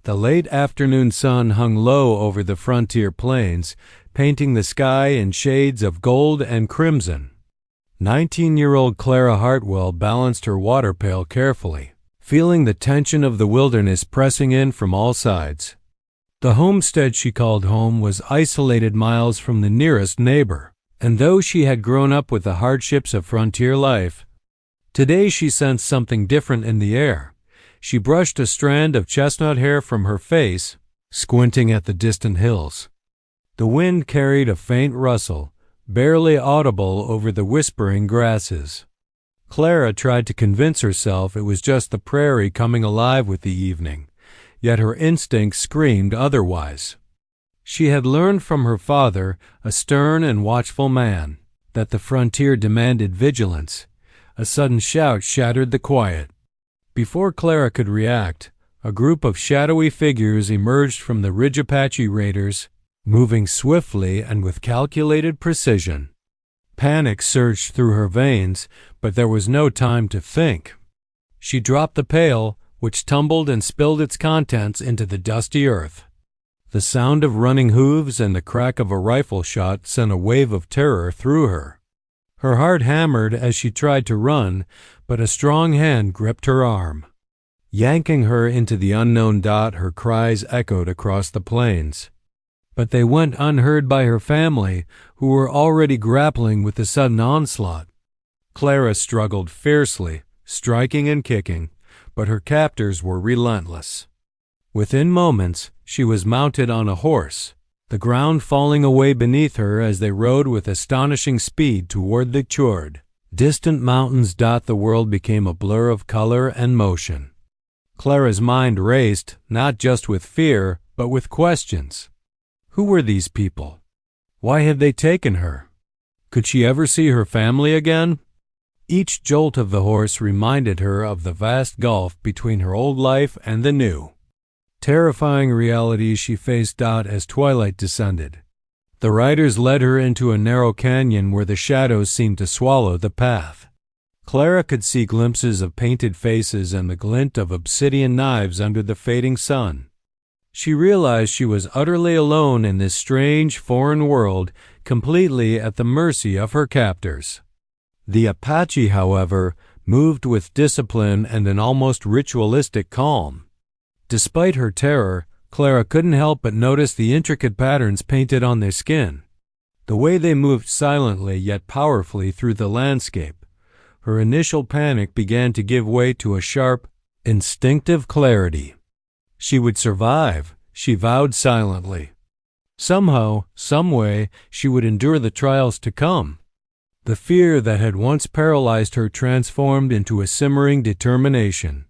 The late afternoon sun hung low over the frontier plains, painting the sky in shades of gold and crimson. 19-year-old Clara Hartwell balanced her water pail carefully, feeling the tension of the wilderness pressing in from all sides. The homestead she called home was isolated miles from the nearest neighbor, and though she had grown up with the hardships of frontier life, today she sensed something different in the air. She brushed a strand of chestnut hair from her face, squinting at the distant hills. The wind carried a faint rustle, barely audible over the whispering grasses. Clara tried to convince herself it was just the prairie coming alive with the evening, yet her instincts screamed otherwise. She had learned from her father, a stern and watchful man, that the frontier demanded vigilance. A sudden shout shattered the quiet. Before Clara could react, a group of shadowy figures emerged from the Ridge Apache raiders, moving swiftly and with calculated precision. Panic surged through her veins, but there was no time to think. She dropped the pail, which tumbled and spilled its contents into the dusty earth. The sound of running hooves and the crack of a rifle shot sent a wave of terror through her. Her heart hammered as she tried to run, but a strong hand gripped her arm. Yanking her into the unknown dot, her cries echoed across the plains. But they went unheard by her family, who were already grappling with the sudden onslaught. Clara struggled fiercely, striking and kicking, but her captors were relentless. Within moments, she was mounted on a horse, the ground falling away beneath her as they rode with astonishing speed toward the fjord. Distant mountains dot the world became a blur of color and motion. Clara's mind raced, not just with fear, but with questions. Who were these people? Why had they taken her? Could she ever see her family again? Each jolt of the horse reminded her of the vast gulf between her old life and the new. Terrifying realities she faced out as twilight descended. The riders led her into a narrow canyon where the shadows seemed to swallow the path. Clara could see glimpses of painted faces and the glint of obsidian knives under the fading sun. She realized she was utterly alone in this strange, foreign world, completely at the mercy of her captors. The Apache, however, moved with discipline and an almost ritualistic calm. Despite her terror, Clara couldn't help but notice the intricate patterns painted on their skin, the way they moved silently yet powerfully through the landscape. Her initial panic began to give way to a sharp, instinctive clarity. She would survive, she vowed silently. Somehow, someway, she would endure the trials to come. The fear that had once paralyzed her transformed into a simmering determination.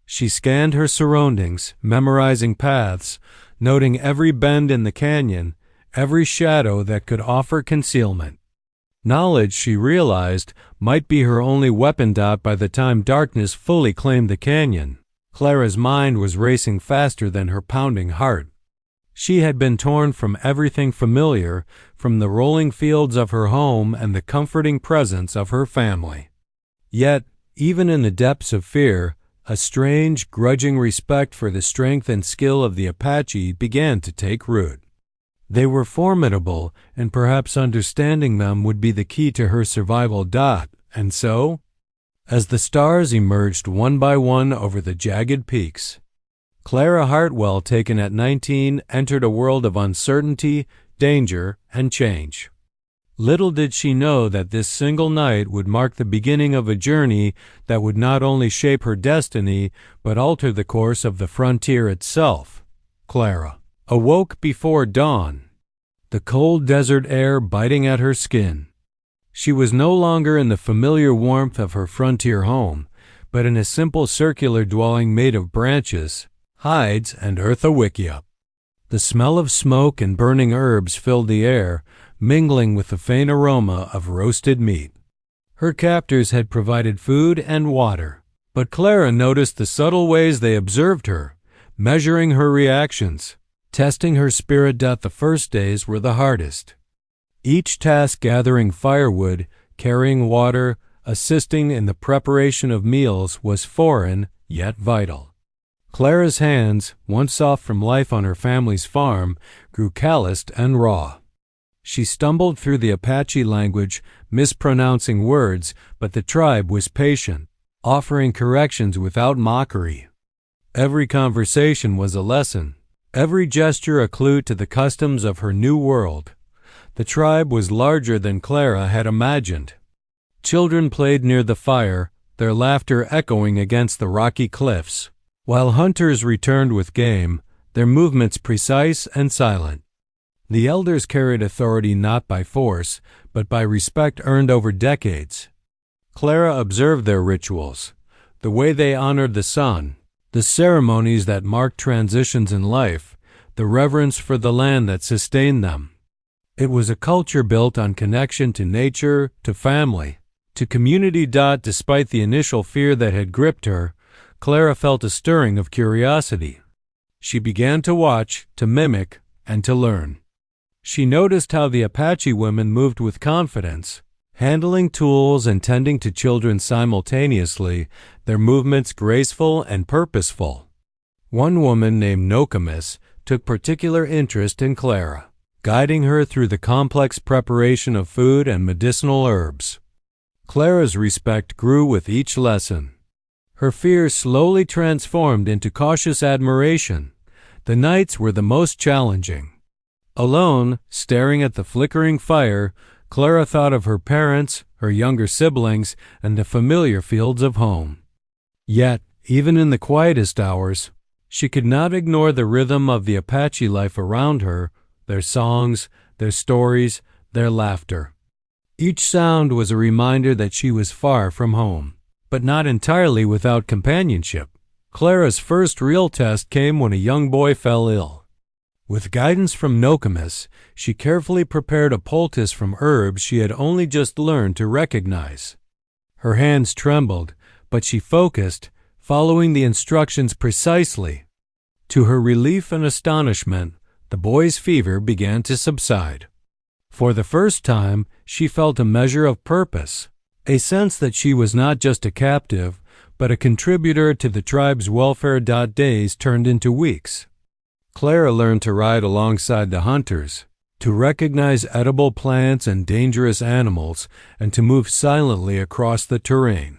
She scanned her surroundings, memorizing paths, noting every bend in the canyon, every shadow that could offer concealment. Knowledge, she realized, might be her only weapon by the time darkness fully claimed the canyon. Clara's mind was racing faster than her pounding heart. She had been torn from everything familiar, from the rolling fields of her home and the comforting presence of her family. Yet, even in the depths of fear, a strange, grudging respect for the strength and skill of the Apache began to take root. They were formidable, and perhaps understanding them would be the key to her survival. And so, as the stars emerged one by one over the jagged peaks, Clara Hartwell, taken at 19, entered a world of uncertainty, danger, and change. Little did she know that this single night would mark the beginning of a journey that would not only shape her destiny, but alter the course of the frontier itself. Clara awoke before dawn, the cold desert air biting at her skin. She was no longer in the familiar warmth of her frontier home, but in a simple circular dwelling made of branches, hides, and earth-a-wickiup. The smell of smoke and burning herbs filled the air, mingling with the faint aroma of roasted meat. Her captors had provided food and water, but Clara noticed the subtle ways they observed her, measuring her reactions, testing her spirit. The first days were the hardest. Each task gathering firewood, carrying water, assisting in the preparation of meals was foreign, yet vital. Clara's hands, once soft from life on her family's farm, grew calloused and raw. She stumbled through the Apache language, mispronouncing words, but the tribe was patient, offering corrections without mockery. Every conversation was a lesson, every gesture a clue to the customs of her new world. The tribe was larger than Clara had imagined. Children played near the fire, their laughter echoing against the rocky cliffs, while hunters returned with game, their movements precise and silent. The elders carried authority not by force, but by respect earned over decades. Clara observed their rituals, the way they honored the sun, the ceremonies that marked transitions in life, the reverence for the land that sustained them. It was a culture built on connection to nature, to family, to community. Despite the initial fear that had gripped her, Clara felt a stirring of curiosity. She began to watch, to mimic, and to learn. She noticed how the Apache women moved with confidence, handling tools and tending to children simultaneously, their movements graceful and purposeful. One woman named Nokomis took particular interest in Clara, guiding her through the complex preparation of food and medicinal herbs. Clara's respect grew with each lesson. Her fear slowly transformed into cautious admiration. The nights were the most challenging. Alone, staring at the flickering fire, Clara thought of her parents, her younger siblings, and the familiar fields of home. Yet, even in the quietest hours, she could not ignore the rhythm of the Apache life around her, their songs, their stories, their laughter. Each sound was a reminder that she was far from home, but not entirely without companionship. Clara's first real test came when a young boy fell ill. With guidance from Nokomis, she carefully prepared a poultice from herbs she had only just learned to recognize. Her hands trembled, but she focused, following the instructions precisely. To her relief and astonishment, the boy's fever began to subside. For the first time, she felt a measure of purpose, a sense that she was not just a captive, but a contributor to the tribe's welfare. Days turned into weeks. Clara learned to ride alongside the hunters, to recognize edible plants and dangerous animals, and to move silently across the terrain.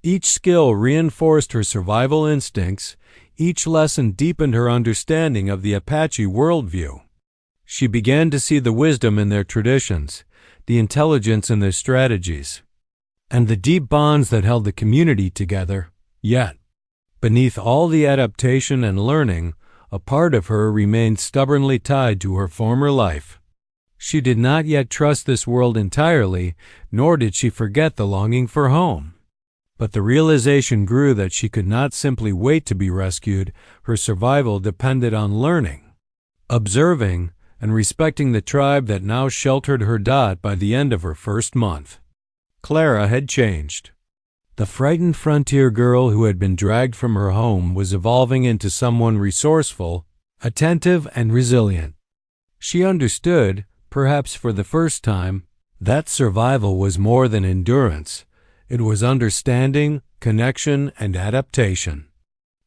Each skill reinforced her survival instincts, each lesson deepened her understanding of the Apache worldview. She began to see the wisdom in their traditions, the intelligence in their strategies, and the deep bonds that held the community together. Yet, beneath all the adaptation and learning, a part of her remained stubbornly tied to her former life. She did not yet trust this world entirely, nor did she forget the longing for home. But the realization grew that she could not simply wait to be rescued. Her survival depended on learning, observing, and respecting the tribe that now sheltered her. By the end of her first month, Clara had changed. The frightened frontier girl who had been dragged from her home was evolving into someone resourceful, attentive, and resilient. She understood, perhaps for the first time, that survival was more than endurance. It was understanding, connection, and adaptation.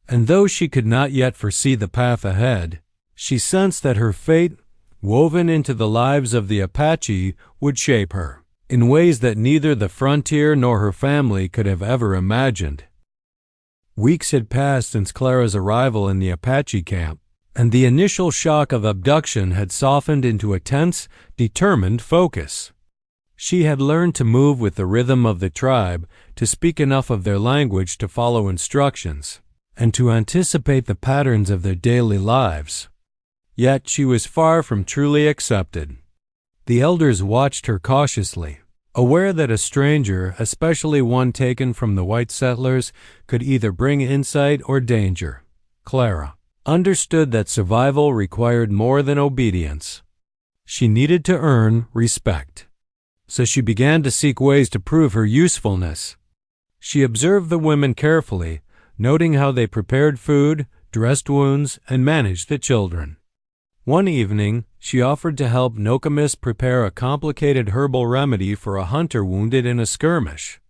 And though she could not yet foresee the path ahead, she sensed that her fate, woven into the lives of the Apache, would shape her in ways that neither the frontier nor her family could have ever imagined. Weeks had passed since Clara's arrival in the Apache camp, and the initial shock of abduction had softened into a tense, determined focus. She had learned to move with the rhythm of the tribe, to speak enough of their language to follow instructions, and to anticipate the patterns of their daily lives. Yet she was far from truly accepted. The elders watched her cautiously, aware that a stranger, especially one taken from the white settlers, could either bring insight or danger. Clara understood that survival required more than obedience. She needed to earn respect. So she began to seek ways to prove her usefulness. She observed the women carefully, noting how they prepared food, dressed wounds, and managed the children. One evening, she offered to help Nokomis prepare a complicated herbal remedy for a hunter wounded in a skirmish.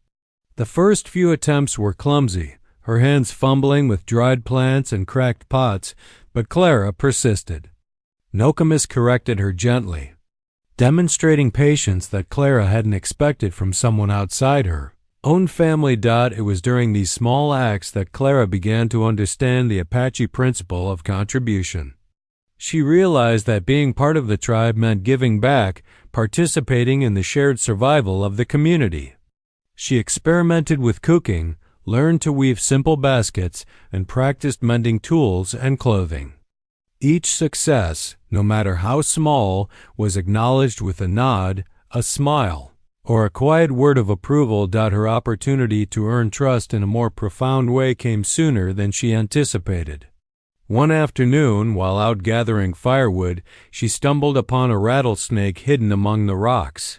The first few attempts were clumsy, her hands fumbling with dried plants and cracked pots, but Clara persisted. Nokomis corrected her gently, demonstrating patience that Clara hadn't expected from someone outside her own family. It was during these small acts that Clara began to understand the Apache principle of contribution. She realized that being part of the tribe meant giving back, participating in the shared survival of the community. She experimented with cooking, learned to weave simple baskets, and practiced mending tools and clothing. Each success, no matter how small, was acknowledged with a nod, a smile, or a quiet word of approval. Her opportunity to earn trust in a more profound way came sooner than she anticipated. One afternoon, while out gathering firewood, she stumbled upon a rattlesnake hidden among the rocks.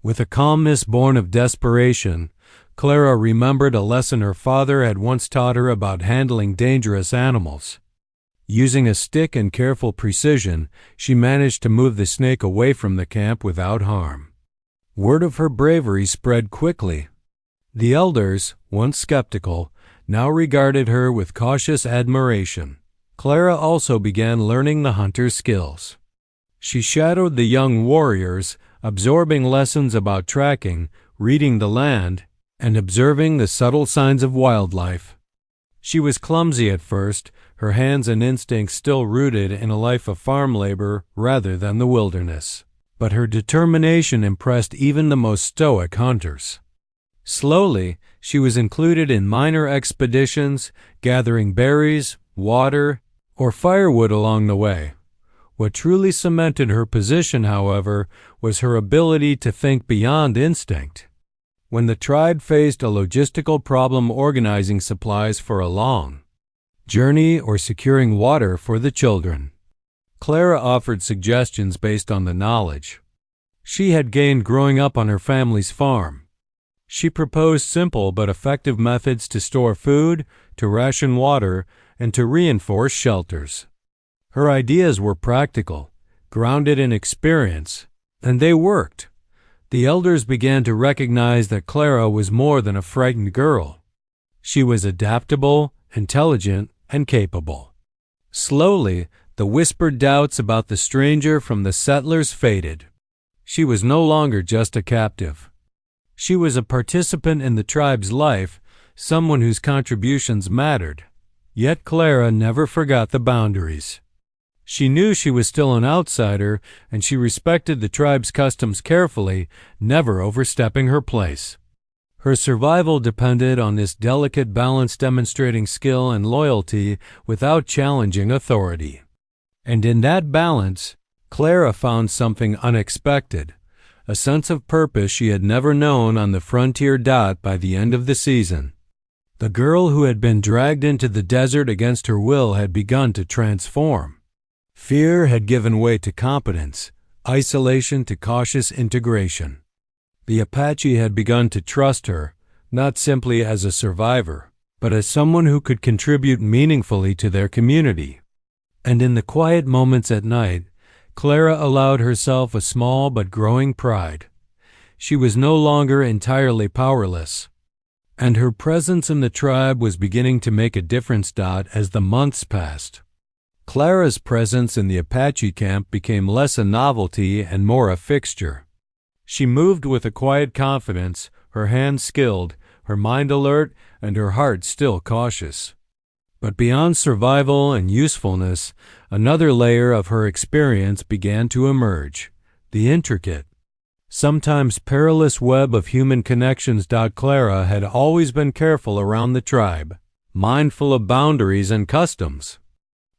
With a calmness born of desperation, Clara remembered a lesson her father had once taught her about handling dangerous animals. Using a stick and careful precision, she managed to move the snake away from the camp without harm. Word of her bravery spread quickly. The elders, once skeptical, now regarded her with cautious admiration. Clara also began learning the hunter's skills. She shadowed the young warriors, absorbing lessons about tracking, reading the land, and observing the subtle signs of wildlife. She was clumsy at first, her hands and instincts still rooted in a life of farm labor rather than the wilderness. But her determination impressed even the most stoic hunters. Slowly, she was included in minor expeditions, gathering berries, water, or firewood along the way. What truly cemented her position, however, was her ability to think beyond instinct. When the tribe faced a logistical problem organizing supplies for a long journey or securing water for the children, Clara offered suggestions based on the knowledge she had gained growing up on her family's farm. She proposed simple but effective methods to store food, to ration water, and to reinforce shelters. Her ideas were practical, grounded in experience, and they worked. The elders began to recognize that Clara was more than a frightened girl. She was adaptable, intelligent, and capable. Slowly, the whispered doubts about the stranger from the settlers faded. She was no longer just a captive. She was a participant in the tribe's life, someone whose contributions mattered. Yet Clara never forgot the boundaries. She knew she was still an outsider, and she respected the tribe's customs carefully, never overstepping her place. Her survival depended on this delicate balance, demonstrating skill and loyalty without challenging authority. And in that balance, Clara found something unexpected, a sense of purpose she had never known on the frontier. By the end of the season, the girl who had been dragged into the desert against her will had begun to transform. Fear had given way to competence, isolation to cautious integration. The Apache had begun to trust her, not simply as a survivor, but as someone who could contribute meaningfully to their community. And in the quiet moments at night, Clara allowed herself a small but growing pride. She was no longer entirely powerless, and her presence in the tribe was beginning to make a difference. As the months passed, Clara's presence in the Apache camp became less a novelty and more a fixture. She moved with a quiet confidence, her hands skilled, her mind alert, and her heart still cautious. But beyond survival and usefulness, another layer of her experience began to emerge, the intricate, sometimes perilous web of human connections. Clara had always been careful around the tribe, mindful of boundaries and customs.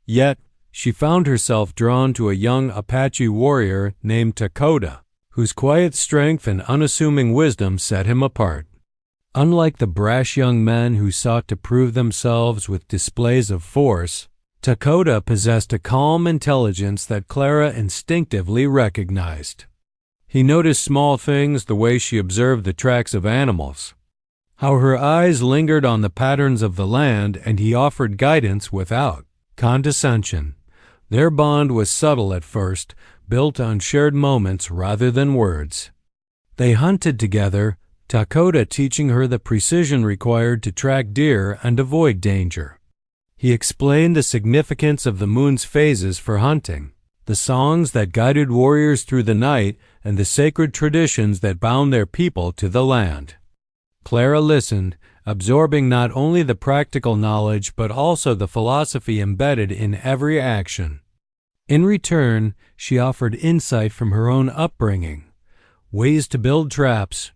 Yet, she found herself drawn to a young Apache warrior named Dakota, whose quiet strength and unassuming wisdom set him apart. Unlike the brash young men who sought to prove themselves with displays of force, Dakota possessed a calm intelligence that Clara instinctively recognized. He noticed small things, the way she observed the tracks of animals, how her eyes lingered on the patterns of the land, and he offered guidance without condescension. Their bond was subtle at first, built on shared moments rather than words. They hunted together, Dakota teaching her the precision required to track deer and avoid danger. He explained the significance of the moon's phases for hunting, the songs that guided warriors through the night, and the sacred traditions that bound their people to the land. Clara listened, absorbing not only the practical knowledge but also the philosophy embedded in every action. In return, she offered insight from her own upbringing, ways to build traps,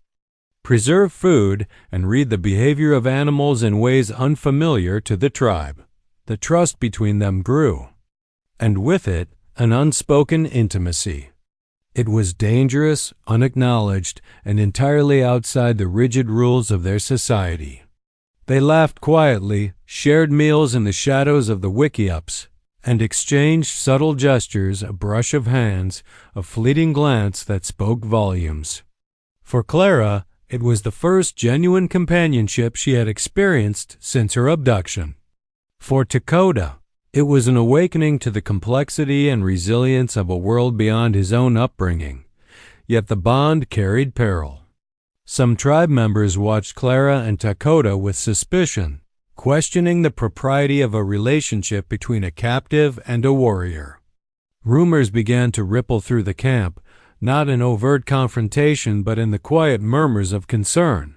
preserve food, and read the behavior of animals in ways unfamiliar to the tribe. The trust between them grew, and with it, an unspoken intimacy. It was dangerous, unacknowledged, and entirely outside the rigid rules of their society. They laughed quietly, shared meals in the shadows of the wickiups, and exchanged subtle gestures, a brush of hands, a fleeting glance that spoke volumes. For Clara, it was the first genuine companionship she had experienced since her abduction. For Dakota, it was an awakening to the complexity and resilience of a world beyond his own upbringing, yet the bond carried peril. Some tribe members watched Clara and Dakota with suspicion, questioning the propriety of a relationship between a captive and a warrior. Rumors began to ripple through the camp, not in overt confrontation but in the quiet murmurs of concern.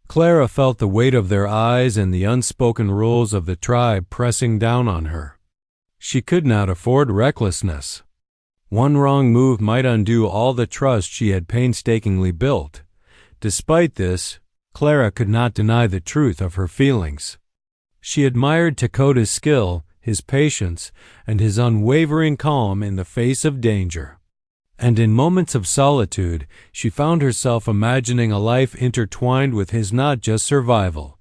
Clara felt the weight of their eyes and the unspoken rules of the tribe pressing down on her. She could not afford recklessness. One wrong move might undo all the trust she had painstakingly built. Despite this, Clara could not deny the truth of her feelings. She admired Dakota's skill, his patience, and his unwavering calm in the face of danger. And in moments of solitude, she found herself imagining a life intertwined with his, not just survival,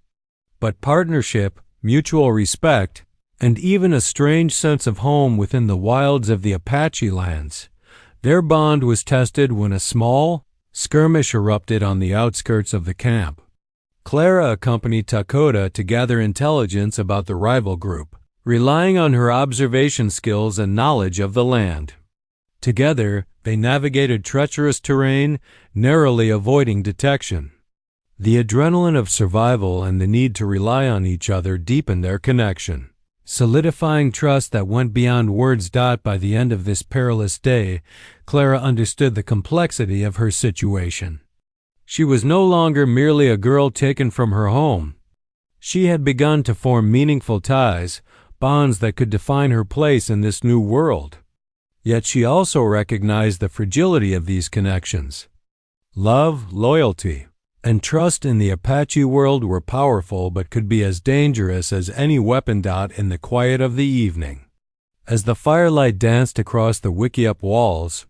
but partnership, mutual respect, and even a strange sense of home within the wilds of the Apache lands. Their bond was tested when a small skirmish erupted on the outskirts of the camp. Clara accompanied Dakota to gather intelligence about the rival group, relying on her observation skills and knowledge of the land. Together, they navigated treacherous terrain, narrowly avoiding detection. The adrenaline of survival and the need to rely on each other deepened their connection, solidifying trust that went beyond words. By the end of this perilous day, Clara understood the complexity of her situation. She was no longer merely a girl taken from her home. She had begun to form meaningful ties, bonds that could define her place in this new world. Yet she also recognized the fragility of these connections. Love, loyalty, and trust in the Apache world were powerful but could be as dangerous as any weapon. In the quiet of the evening, as the firelight danced across the wickiup walls,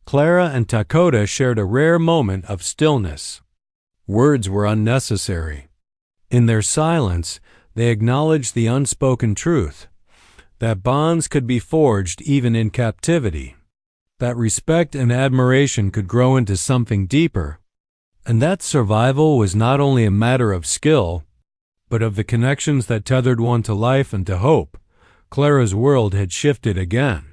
Clara and Dakota shared a rare moment of stillness. Words were unnecessary. In their silence, they acknowledged the unspoken truth, that bonds could be forged even in captivity, that respect and admiration could grow into something deeper, and that survival was not only a matter of skill, but of the connections that tethered one to life and to hope. Clara's world had shifted again.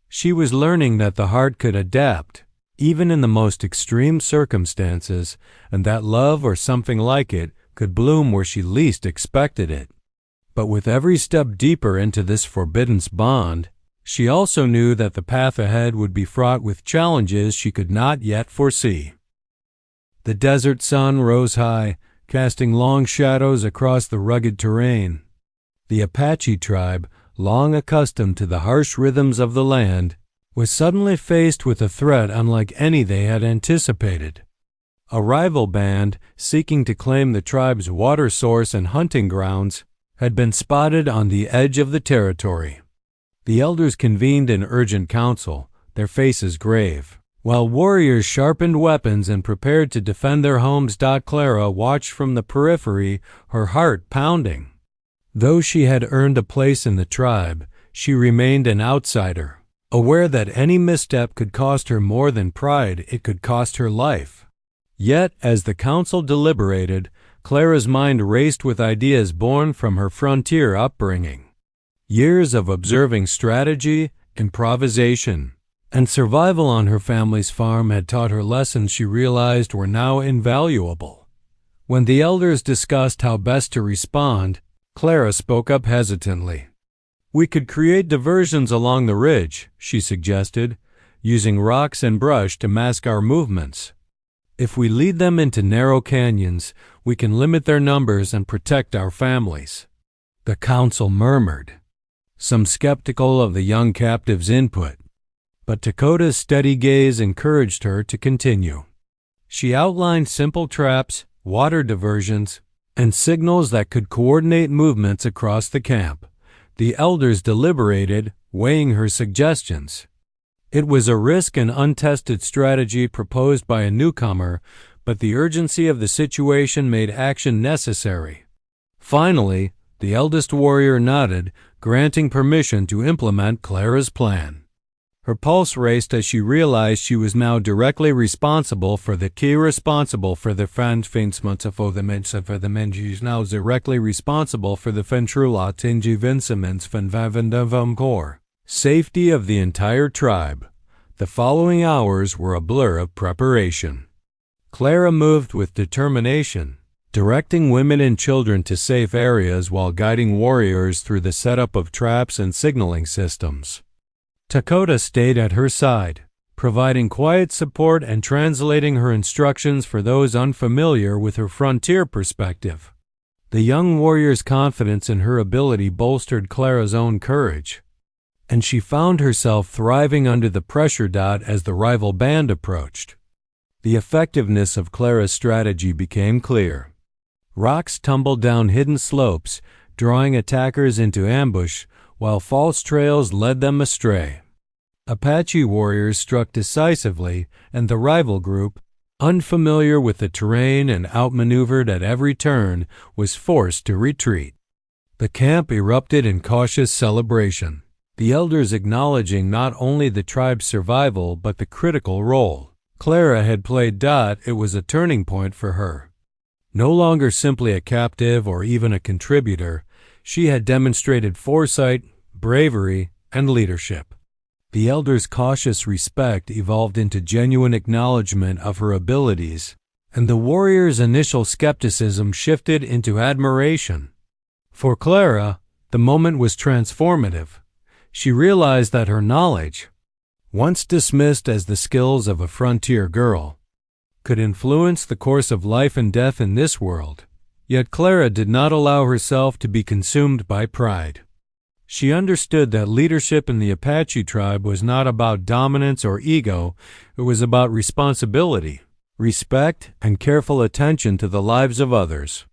She was learning that the heart could adapt, even in the most extreme circumstances, and that love, or something like it, could bloom where she least expected it. But with every step deeper into this forbidden bond, she also knew that the path ahead would be fraught with challenges she could not yet foresee. The desert sun rose high, casting long shadows across the rugged terrain. The Apache tribe, long accustomed to the harsh rhythms of the land, was suddenly faced with a threat unlike any they had anticipated. A rival band, seeking to claim the tribe's water source and hunting grounds, had been spotted on the edge of the territory. The elders convened in urgent council, their faces grave, while warriors sharpened weapons and prepared to defend their homes. Clara watched from the periphery, her heart pounding. Though she had earned a place in the tribe, she remained an outsider, aware that any misstep could cost her more than pride, it could cost her life. Yet, as the council deliberated, Clara's mind raced with ideas born from her frontier upbringing. Years of observing strategy, improvisation, and survival on her family's farm had taught her lessons she realized were now invaluable. When the elders discussed how best to respond, Clara spoke up hesitantly. "We could create diversions along the ridge," she suggested, "using rocks and brush to mask our movements. If we lead them into narrow canyons, we can limit their numbers and protect our families." The council murmured, some skeptical of the young captive's input, but Dakota's steady gaze encouraged her to continue. She outlined simple traps, water diversions, and signals that could coordinate movements across the camp. The elders deliberated, weighing her suggestions. It was a risk and untested strategy proposed by a newcomer, but the urgency of the situation made action necessary. Finally, the eldest warrior nodded, granting permission to implement Clara's plan. Her pulse raced as she realized she was now directly responsible for the safety of the entire tribe. The following hours were a blur of preparation. Clara moved with determination, directing women and children to safe areas while guiding warriors through the setup of traps and signaling systems. Dakota stayed at her side, providing quiet support and translating her instructions for those unfamiliar with her frontier perspective. The young warrior's confidence in her ability bolstered Clara's own courage, and she found herself thriving under the pressure as the rival band approached. The effectiveness of Clara's strategy became clear. Rocks tumbled down hidden slopes, drawing attackers into ambush, while false trails led them astray. Apache warriors struck decisively, and the rival group, unfamiliar with the terrain and outmaneuvered at every turn, was forced to retreat. The camp erupted in cautious celebration, the elders acknowledging not only the tribe's survival but the critical role Clara had played. It was a turning point for her. No longer simply a captive or even a contributor, she had demonstrated foresight, bravery, and leadership. The elders' cautious respect evolved into genuine acknowledgement of her abilities, and the warriors' initial skepticism shifted into admiration. For Clara, the moment was transformative. She realized that her knowledge, once dismissed as the skills of a frontier girl, could influence the course of life and death in this world. Yet Clara did not allow herself to be consumed by pride. She understood that leadership in the Apache tribe was not about dominance or ego, it was about responsibility, respect, and careful attention to the lives of others.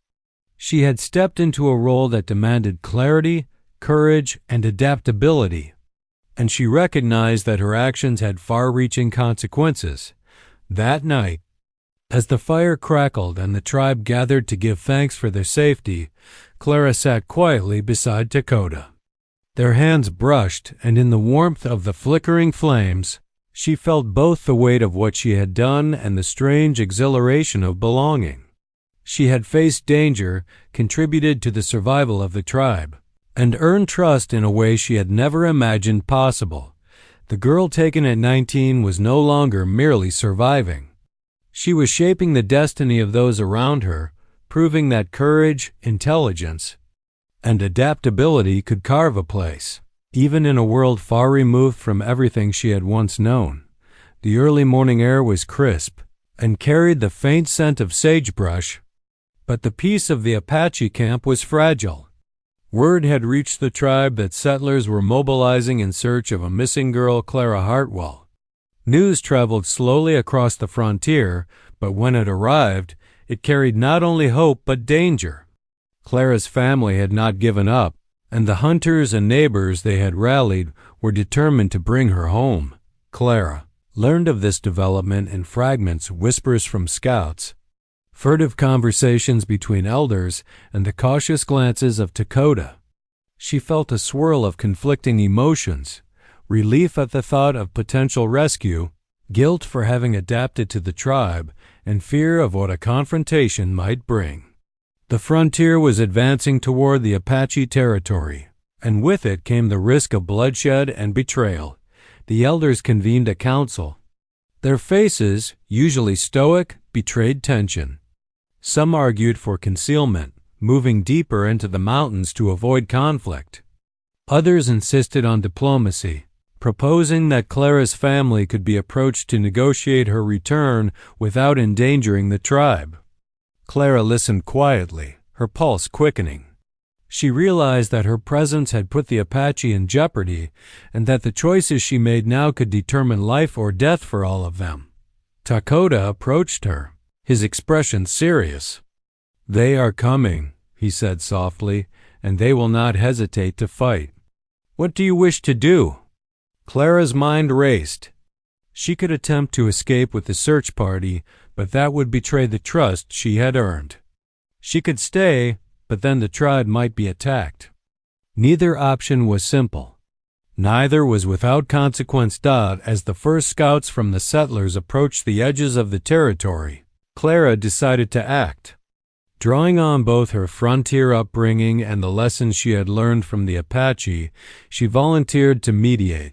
She had stepped into a role that demanded clarity, courage, and adaptability, and she recognized that her actions had far-reaching consequences. That night, as the fire crackled and the tribe gathered to give thanks for their safety, Clara sat quietly beside Dakota. Their hands brushed, and in the warmth of the flickering flames, she felt both the weight of what she had done and the strange exhilaration of belonging. She had faced danger, contributed to the survival of the tribe, and earned trust in a way she had never imagined possible. The girl taken at 19 was no longer merely surviving. She was shaping the destiny of those around her, proving that courage, intelligence, and adaptability could carve a place, even in a world far removed from everything she had once known. The early morning air was crisp and carried the faint scent of sagebrush, but the peace of the Apache camp was fragile. Word had reached the tribe that settlers were mobilizing in search of a missing girl, Clara Hartwell. News traveled slowly across the frontier, but when it arrived, it carried not only hope but danger. Clara's family had not given up, and the hunters and neighbors they had rallied were determined to bring her home. Clara learned of this development in fragments, whispers from scouts, furtive conversations between elders, and the cautious glances of Dakota. She felt a swirl of conflicting emotions, relief at the thought of potential rescue, guilt for having adapted to the tribe, and fear of what a confrontation might bring. The frontier was advancing toward the Apache territory, and with it came the risk of bloodshed and betrayal. The elders convened a council. Their faces, usually stoic, betrayed tension. Some argued for concealment, moving deeper into the mountains to avoid conflict. Others insisted on diplomacy, proposing that Clara's family could be approached to negotiate her return without endangering the tribe. Clara listened quietly, her pulse quickening. She realized that her presence had put the Apache in jeopardy and that the choices she made now could determine life or death for all of them. Dakota approached her, his expression serious. "They are coming," he said softly, "and they will not hesitate to fight. What do you wish to do?" Clara's mind raced. She could attempt to escape with the search party, but that would betray the trust she had earned. She could stay, but then the tribe might be attacked. Neither option was simple. Neither was without consequence. As the first scouts from the settlers approached the edges of the territory, Clara decided to act. Drawing on both her frontier upbringing and the lessons she had learned from the Apache, she volunteered to mediate.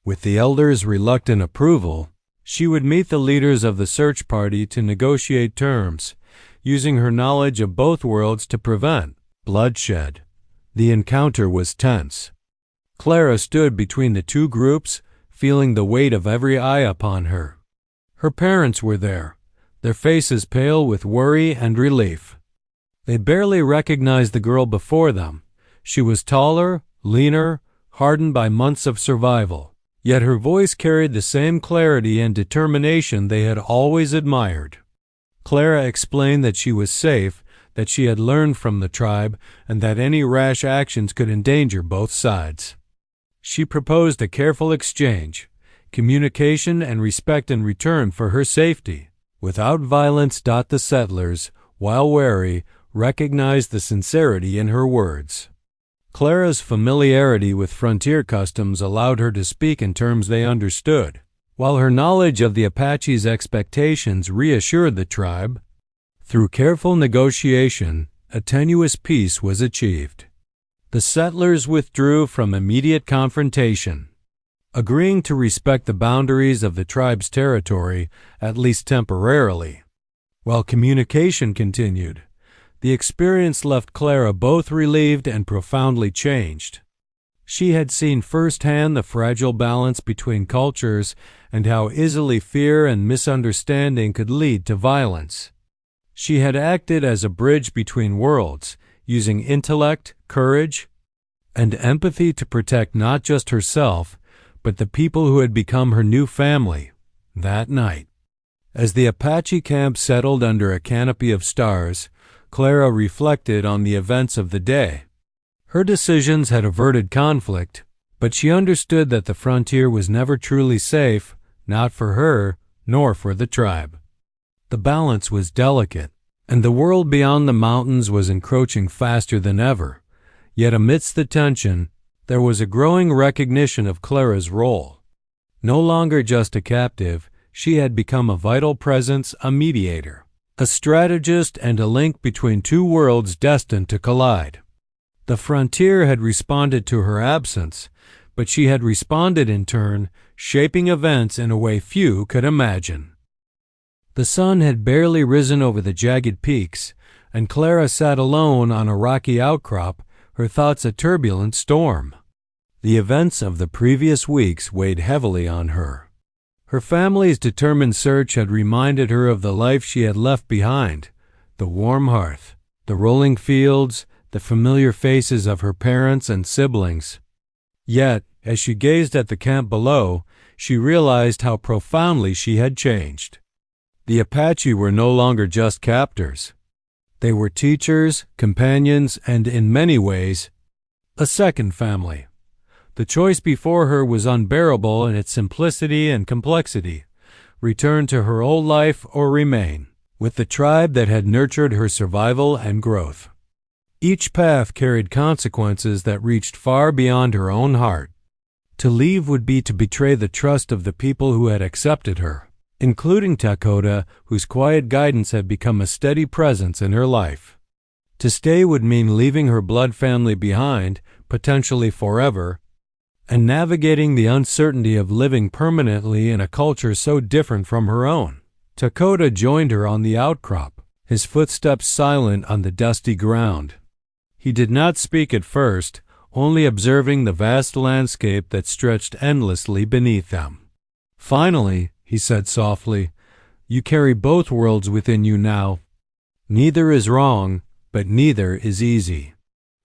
With the elders' reluctant approval, she would meet the leaders of the search party to negotiate terms, using her knowledge of both worlds to prevent bloodshed. The encounter was tense. Clara stood between the two groups, feeling the weight of every eye upon her. Her parents were there, their faces pale with worry and relief. They barely recognized the girl before them. She was taller, leaner, hardened by months of survival, yet her voice carried the same clarity and determination they had always admired. Clara explained that she was safe, that she had learned from the tribe, and that any rash actions could endanger both sides. She proposed a careful exchange, communication and respect in return for her safety. Without violence. The settlers, while wary, recognized the sincerity in her words. Clara's familiarity with frontier customs allowed her to speak in terms they understood, while her knowledge of the Apache's expectations reassured the tribe. Through careful negotiation, a tenuous peace was achieved. The settlers withdrew from immediate confrontation, agreeing to respect the boundaries of the tribe's territory, at least temporarily. While communication continued, the experience left Clara both relieved and profoundly changed. She had seen firsthand the fragile balance between cultures and how easily fear and misunderstanding could lead to violence. She had acted as a bridge between worlds, using intellect, courage, and empathy to protect not just herself, but the people who had become her new family. That night, as the Apache camp settled under a canopy of stars, Clara reflected on the events of the day. Her decisions had averted conflict, but she understood that the frontier was never truly safe, not for her, nor for the tribe. The balance was delicate, and the world beyond the mountains was encroaching faster than ever. Yet amidst the tension, there was a growing recognition of Clara's role. No longer just a captive, she had become a vital presence, a mediator, a strategist, and a link between two worlds destined to collide. The frontier had responded to her absence, but she had responded in turn, shaping events in a way few could imagine. The sun had barely risen over the jagged peaks, and Clara sat alone on a rocky outcrop, her thoughts a turbulent storm. The events of the previous weeks weighed heavily on her. Her family's determined search had reminded her of the life she had left behind, the warm hearth, the rolling fields, the familiar faces of her parents and siblings. Yet, as she gazed at the camp below, she realized how profoundly she had changed. The Apache were no longer just captors. They were teachers, companions, and in many ways, a second family. The choice before her was unbearable in its simplicity and complexity: return to her old life or remain with the tribe that had nurtured her survival and growth. Each path carried consequences that reached far beyond her own heart. To leave would be to betray the trust of the people who had accepted her, including Dakota, whose quiet guidance had become a steady presence in her life. To stay would mean leaving her blood family behind, potentially forever, and navigating the uncertainty of living permanently in a culture so different from her own. Dakota joined her on the outcrop, his footsteps silent on the dusty ground. He did not speak at first, only observing the vast landscape that stretched endlessly beneath them. Finally, he said softly, "You carry both worlds within you now. Neither is wrong, but neither is easy."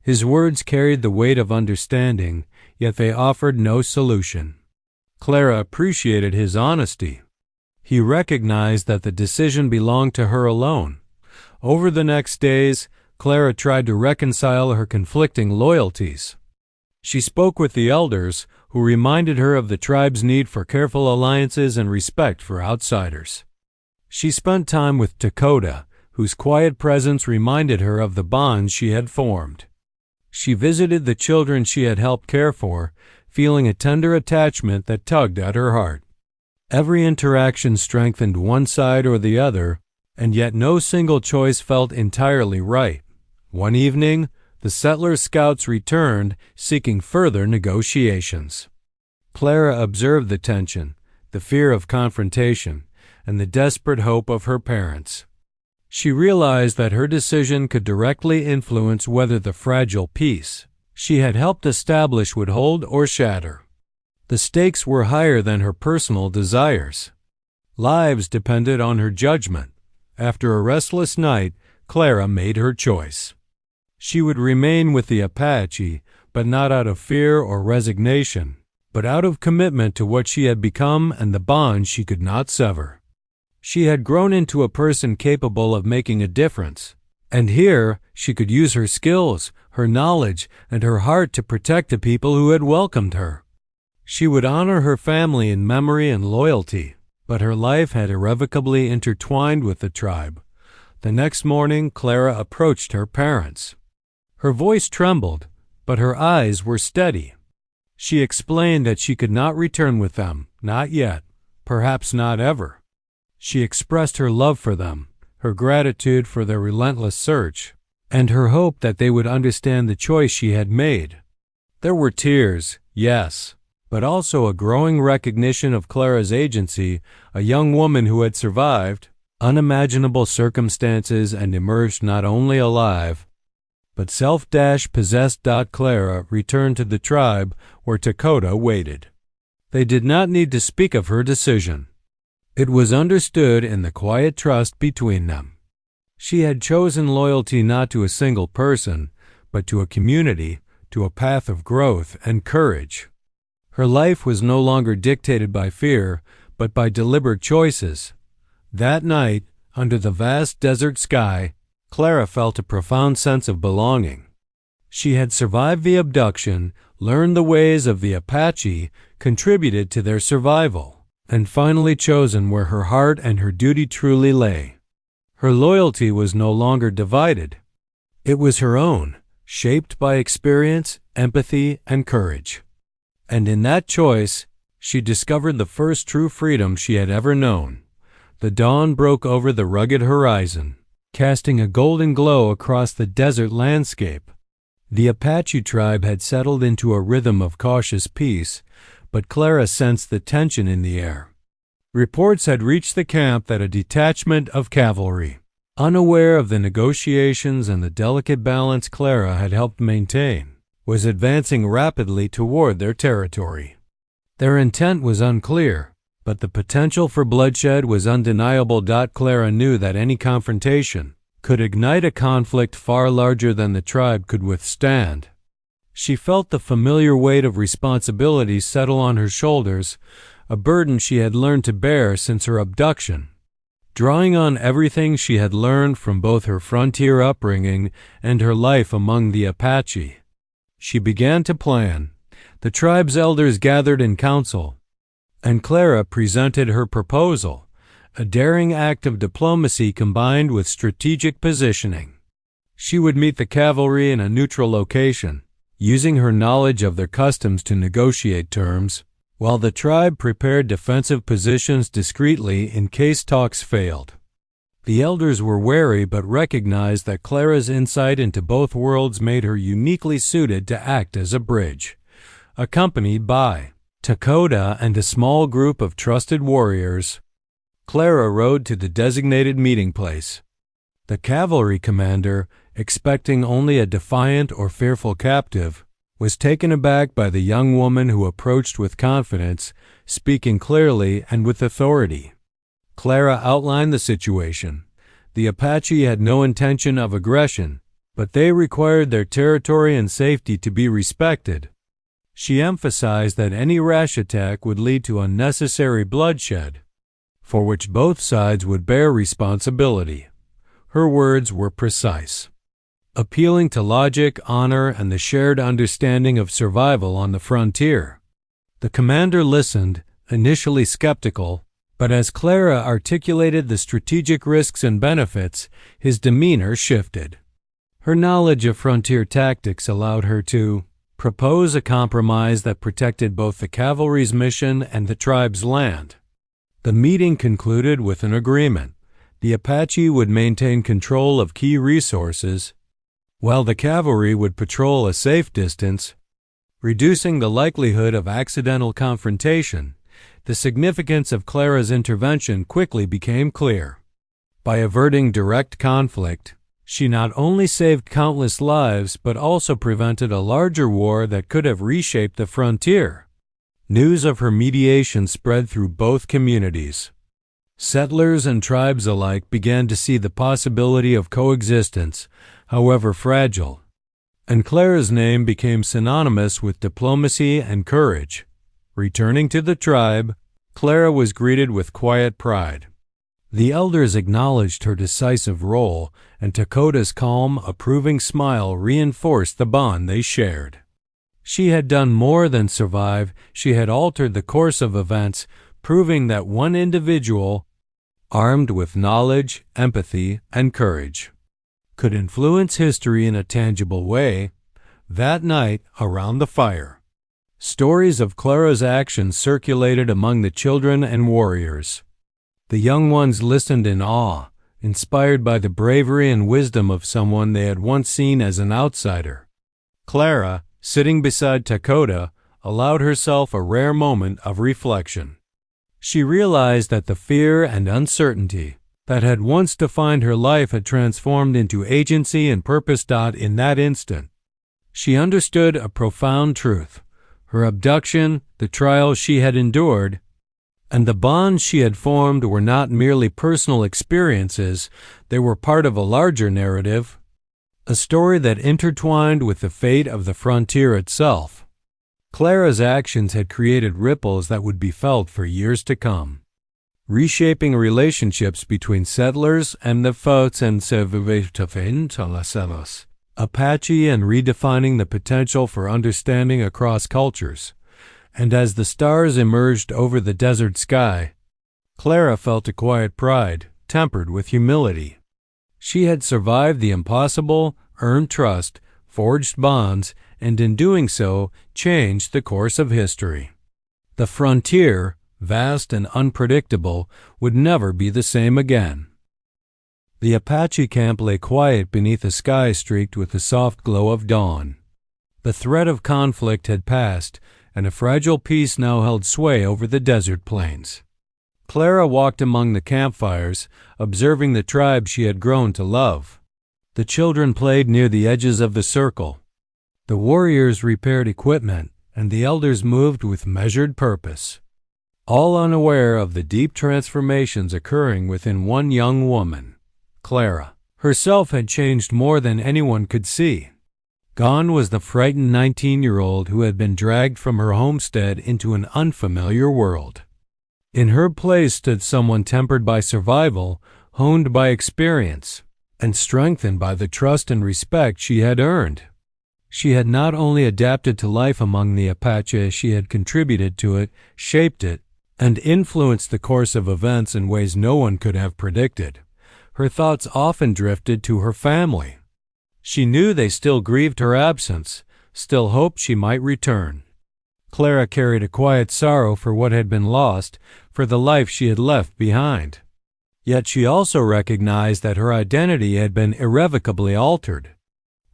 His words carried the weight of understanding, yet they offered no solution. Clara appreciated his honesty. He recognized that the decision belonged to her alone. Over the next days, Clara tried to reconcile her conflicting loyalties. She spoke with the elders, who reminded her of the tribe's need for careful alliances and respect for outsiders. She spent time with Dakota, whose quiet presence reminded her of the bonds she had formed. She visited the children she had helped care for, feeling a tender attachment that tugged at her heart. Every interaction strengthened one side or the other, and yet no single choice felt entirely right. One evening, the settler scouts returned, seeking further negotiations. Clara observed the tension, the fear of confrontation, and the desperate hope of her parents. She realized that her decision could directly influence whether the fragile peace she had helped establish would hold or shatter. The stakes were higher than her personal desires. Lives depended on her judgment. After a restless night, Clara made her choice. She would remain with the Apache, but not out of fear or resignation, but out of commitment to what she had become and the bond she could not sever. She had grown into a person capable of making a difference, and here she could use her skills, her knowledge, and her heart to protect the people who had welcomed her. She would honor her family in memory and loyalty, but her life had irrevocably intertwined with the tribe. The next morning, Clara approached her parents. Her voice trembled, but her eyes were steady. She explained that she could not return with them, not yet, perhaps not ever. She expressed her love for them, her gratitude for their relentless search, and her hope that they would understand the choice she had made. There were tears, yes, but also a growing recognition of Clara's agency, a young woman who had survived unimaginable circumstances and emerged not only alive, but self-possessed. Clara returned to the tribe where Dakota waited. They did not need to speak of her decision. It was understood in the quiet trust between them. She had chosen loyalty not to a single person, but to a community, to a path of growth and courage. Her life was no longer dictated by fear, but by deliberate choices. That night, under the vast desert sky, Clara felt a profound sense of belonging. She had survived the abduction, learned the ways of the Apache, contributed to their survival, and finally chosen where her heart and her duty truly lay. Her loyalty was no longer divided. It was her own, shaped by experience, empathy, and courage. And in that choice, she discovered the first true freedom she had ever known. The dawn broke over the rugged horizon, casting a golden glow across the desert landscape. The Apache tribe had settled into a rhythm of cautious peace, but Clara sensed the tension in the air. Reports had reached the camp that a detachment of cavalry, unaware of the negotiations and the delicate balance Clara had helped maintain, was advancing rapidly toward their territory. Their intent was unclear, but the potential for bloodshed was undeniable. Clara knew that any confrontation could ignite a conflict far larger than the tribe could withstand. She felt the familiar weight of responsibility settle on her shoulders, a burden she had learned to bear since her abduction. Drawing on everything she had learned from both her frontier upbringing and her life among the Apache, she began to plan. The tribe's elders gathered in council, and Clara presented her proposal, a daring act of diplomacy combined with strategic positioning. She would meet the cavalry in a neutral location, using her knowledge of their customs to negotiate terms, while the tribe prepared defensive positions discreetly in case talks failed. The elders were wary but recognized that Clara's insight into both worlds made her uniquely suited to act as a bridge. Accompanied by Dakota and a small group of trusted warriors, Clara rode to the designated meeting place. The cavalry commander, expecting only a defiant or fearful captive, was taken aback by the young woman who approached with confidence, speaking clearly and with authority. Clara outlined the situation. The Apache had no intention of aggression, but they required their territory and safety to be respected. She emphasized that any rash attack would lead to unnecessary bloodshed, for which both sides would bear responsibility. Her words were precise, appealing to logic, honor, and the shared understanding of survival on the frontier. The commander listened, initially skeptical, but as Clara articulated the strategic risks and benefits, his demeanor shifted. Her knowledge of frontier tactics allowed her to propose a compromise that protected both the cavalry's mission and the tribe's land. The meeting concluded with an agreement. The Apache would maintain control of key resources, while the cavalry would patrol a safe distance, reducing the likelihood of accidental confrontation. The significance of Clara's intervention quickly became clear. By averting direct conflict, she not only saved countless lives but also prevented a larger war that could have reshaped the frontier. News of her mediation spread through both communities. Settlers and tribes alike began to see the possibility of coexistence, however fragile, and Clara's name became synonymous with diplomacy and courage. Returning to the tribe, Clara was greeted with quiet pride. The elders acknowledged her decisive role, and Dakota's calm, approving smile reinforced the bond they shared. She had done more than survive, she had altered the course of events, proving that one individual, armed with knowledge, empathy, and courage, could influence history in a tangible way. That night, around the fire, stories of Clara's actions circulated among the children and warriors. The young ones listened in awe, inspired by the bravery and wisdom of someone they had once seen as an outsider. Clara, sitting beside Dakota, allowed herself a rare moment of reflection. She realized that the fear and uncertainty that had once defined her life had transformed into agency and purpose. In that instant, she understood a profound truth. Her abduction, the trials she had endured, and the bonds she had formed were not merely personal experiences, they were part of a larger narrative, a story that intertwined with the fate of the frontier itself. Clara's actions had created ripples that would be felt for years to come, reshaping relationships between settlers and the Apache and redefining the potential for understanding across cultures. And as the stars emerged over the desert sky, Clara felt a quiet pride, tempered with humility. She had survived the impossible, earned trust, forged bonds, and in doing so, changed the course of history. The frontier, vast and unpredictable, would never be the same again. The Apache camp lay quiet beneath a sky streaked with the soft glow of dawn. The threat of conflict had passed, and a fragile peace now held sway over the desert plains. Clara walked among the campfires, observing the tribe she had grown to love. The children played near the edges of the circle. The warriors repaired equipment, and the elders moved with measured purpose, all unaware of the deep transformations occurring within one young woman. Clara herself had changed more than anyone could see. Gone was the frightened 19-year-old who had been dragged from her homestead into an unfamiliar world. In her place stood someone tempered by survival, honed by experience, and strengthened by the trust and respect she had earned. She had not only adapted to life among the Apache, she had contributed to it, shaped it, and influenced the course of events in ways no one could have predicted. Her thoughts often drifted to her family. She knew they still grieved her absence, still hoped she might return. Clara carried a quiet sorrow for what had been lost, for the life she had left behind. Yet she also recognized that her identity had been irrevocably altered.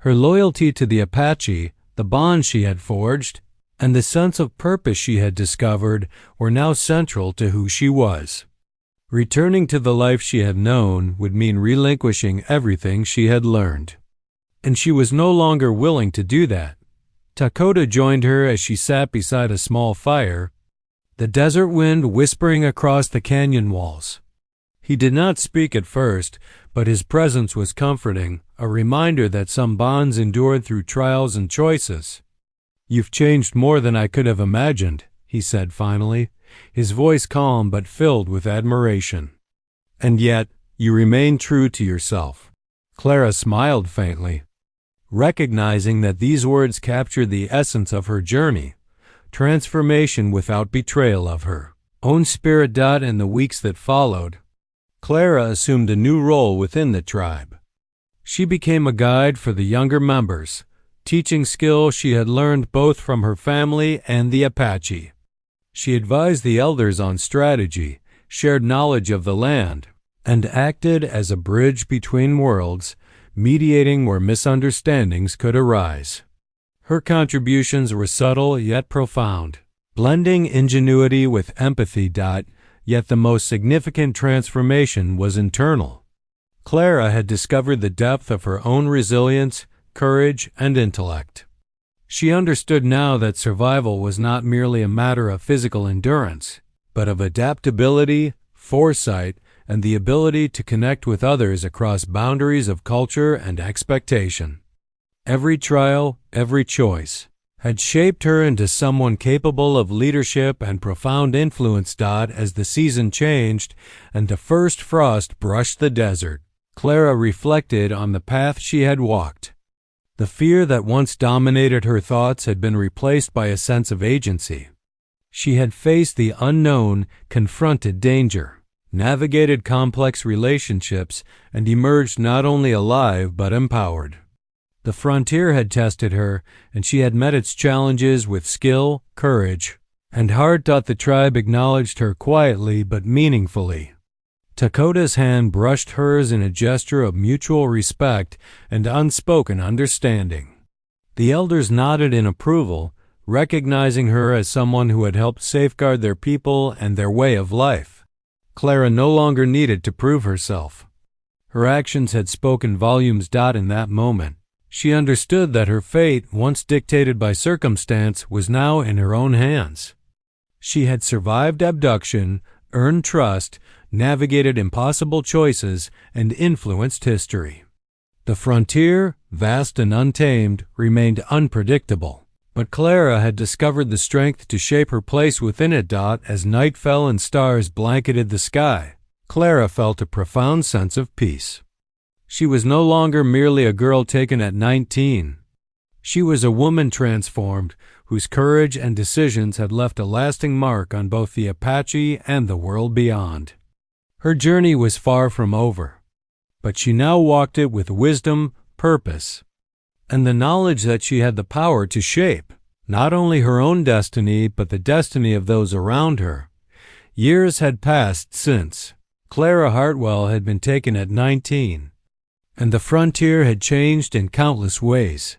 Her loyalty to the Apache, the bonds she had forged, and the sense of purpose she had discovered were now central to who she was. Returning to the life she had known would mean relinquishing everything she had learned. And she was no longer willing to do that. Dakota joined her as she sat beside a small fire, the desert wind whispering across the canyon walls. He did not speak at first, but his presence was comforting, a reminder that some bonds endured through trials and choices. "You've changed more than I could have imagined," he said finally, his voice calm but filled with admiration. "And yet, you remain true to yourself." Clara smiled faintly, recognizing that these words captured the essence of her journey, transformation without betrayal of her own spirit. In the weeks that followed, Clara assumed a new role within the tribe. She became a guide for the younger members, teaching skills she had learned both from her family and the Apache. She advised the elders on strategy, shared knowledge of the land, and acted as a bridge between worlds, mediating where misunderstandings could arise. Her contributions were subtle yet profound, blending ingenuity with empathy. Yet the most significant transformation was internal. Clara had discovered the depth of her own resilience, courage, and intellect. She understood now that survival was not merely a matter of physical endurance, but of adaptability, foresight, and the ability to connect with others across boundaries of culture and expectation. Every trial, every choice, had shaped her into someone capable of leadership and profound influence. As the season changed and the first frost brushed the desert, Clara reflected on the path she had walked. The fear that once dominated her thoughts had been replaced by a sense of agency. She had faced the unknown, confronted danger, navigated complex relationships, and emerged not only alive but empowered. The frontier had tested her, and she had met its challenges with skill, courage, and heart. The tribe acknowledged her quietly but meaningfully. Dakota's hand brushed hers in a gesture of mutual respect and unspoken understanding. The elders nodded in approval, recognizing her as someone who had helped safeguard their people and their way of life. Clara no longer needed to prove herself. Her actions had spoken volumes. In that moment, she understood that her fate, once dictated by circumstance, was now in her own hands. She had survived abduction, earned trust, navigated impossible choices, and influenced history. The frontier, vast and untamed, remained unpredictable, but Clara had discovered the strength to shape her place within it. As night fell and stars blanketed the sky, Clara felt a profound sense of peace. She was no longer merely a girl taken at 19. She was a woman transformed, whose courage and decisions had left a lasting mark on both the Apache and the world beyond. Her journey was far from over, but she now walked it with wisdom, purpose, and the knowledge that she had the power to shape not only her own destiny but the destiny of those around her. Years had passed since Clara Hartwell had been taken at 19. And the frontier had changed in countless ways.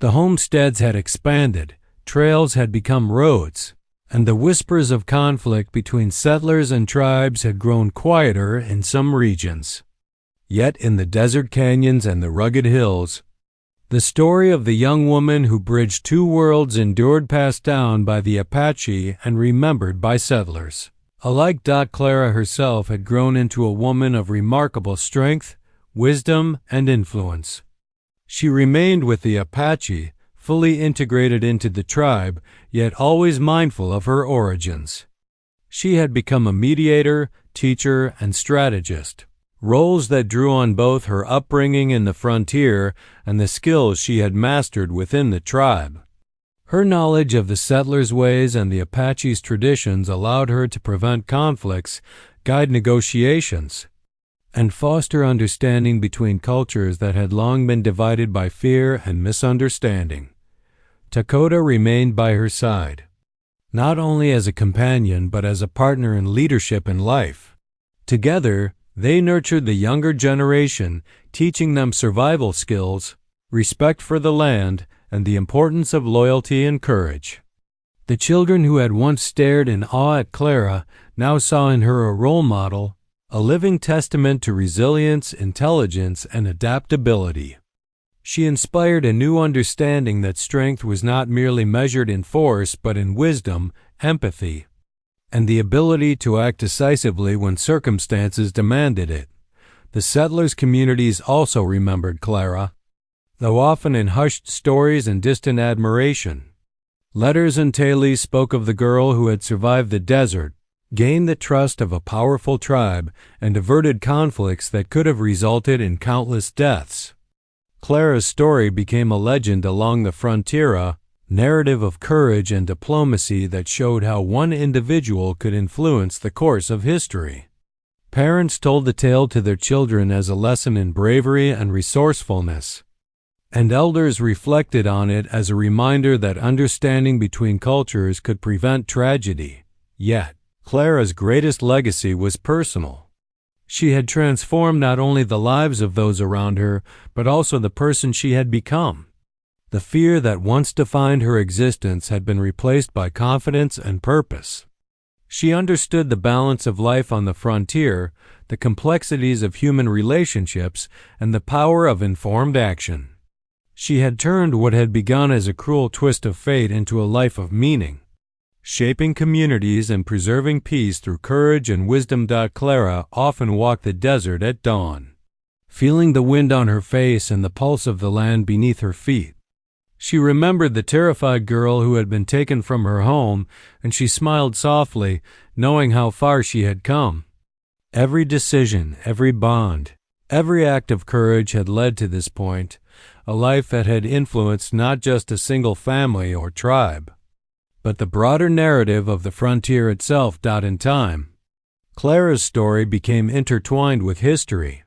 The homesteads had expanded, trails had become roads, and the whispers of conflict between settlers and tribes had grown quieter in some regions. Yet in the desert canyons and the rugged hills, the story of the young woman who bridged two worlds endured, passed down by the Apache and remembered by settlers alike. Clara herself had grown into a woman of remarkable strength, wisdom, and influence. She remained with the Apache, fully integrated into the tribe, yet always mindful of her origins. She had become a mediator, teacher, and strategist, roles that drew on both her upbringing in the frontier and the skills she had mastered within the tribe. Her knowledge of the settlers' ways and the Apache's traditions allowed her to prevent conflicts, guide negotiations, and foster understanding between cultures that had long been divided by fear and misunderstanding. Dakota remained by her side, not only as a companion but as a partner in leadership in life. Together, they nurtured the younger generation, teaching them survival skills, respect for the land, and the importance of loyalty and courage. The children who had once stared in awe at Clara now saw in her a role model, a living testament to resilience, intelligence, and adaptability. She inspired a new understanding that strength was not merely measured in force but in wisdom, empathy, and the ability to act decisively when circumstances demanded it. The settlers' communities also remembered Clara, though often in hushed stories and distant admiration. Letters and talis spoke of the girl who had survived the desert, gained the trust of a powerful tribe, and averted conflicts that could have resulted in countless deaths. Clara's story became a legend along the frontier, a narrative of courage and diplomacy that showed how one individual could influence the course of history. Parents told the tale to their children as a lesson in bravery and resourcefulness, and elders reflected on it as a reminder that understanding between cultures could prevent tragedy. Yet, Clara's greatest legacy was personal. She had transformed not only the lives of those around her, but also the person she had become. The fear that once defined her existence had been replaced by confidence and purpose. She understood the balance of life on the frontier, the complexities of human relationships, and the power of informed action. She had turned what had begun as a cruel twist of fate into a life of meaning, shaping communities and preserving peace through courage and wisdom. Clara often walked the desert at dawn, feeling the wind on her face and the pulse of the land beneath her feet. She remembered the terrified girl who had been taken from her home, and she smiled softly, knowing how far she had come. Every decision, every bond, every act of courage had led to this point, a life that had influenced not just a single family or tribe, but the broader narrative of the frontier itself. In time, Clara's story became intertwined with history.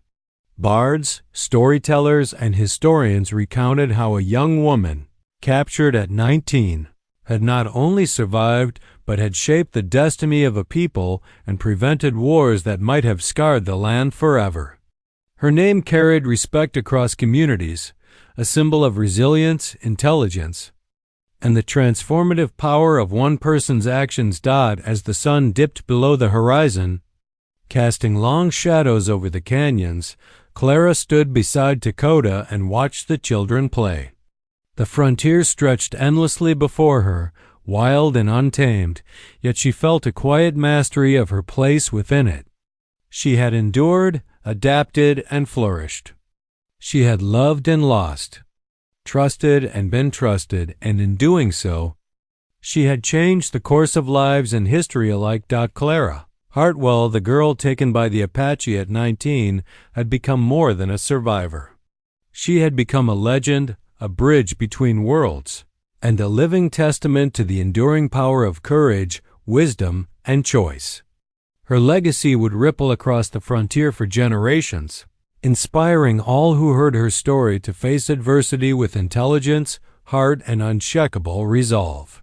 Bards, storytellers, and historians recounted how a young woman, captured at 19, had not only survived but had shaped the destiny of a people and prevented wars that might have scarred the land forever. Her name carried respect across communities, a symbol of resilience, intelligence, and the transformative power of one person's actions. As the sun dipped below the horizon, casting long shadows over the canyons, Clara stood beside Dakota and watched the children play. The frontier stretched endlessly before her, wild and untamed, yet she felt a quiet mastery of her place within it. She had endured, adapted, and flourished. She had loved and lost, trusted and been trusted, and in doing so, she had changed the course of lives and history alike. Clara Hartwell, the girl taken by the Apache at 19, had become more than a survivor. She had become a legend, a bridge between worlds, and a living testament to the enduring power of courage, wisdom, and choice. Her legacy would ripple across the frontier for generations, inspiring all who heard her story to face adversity with intelligence, heart, and unshakable resolve.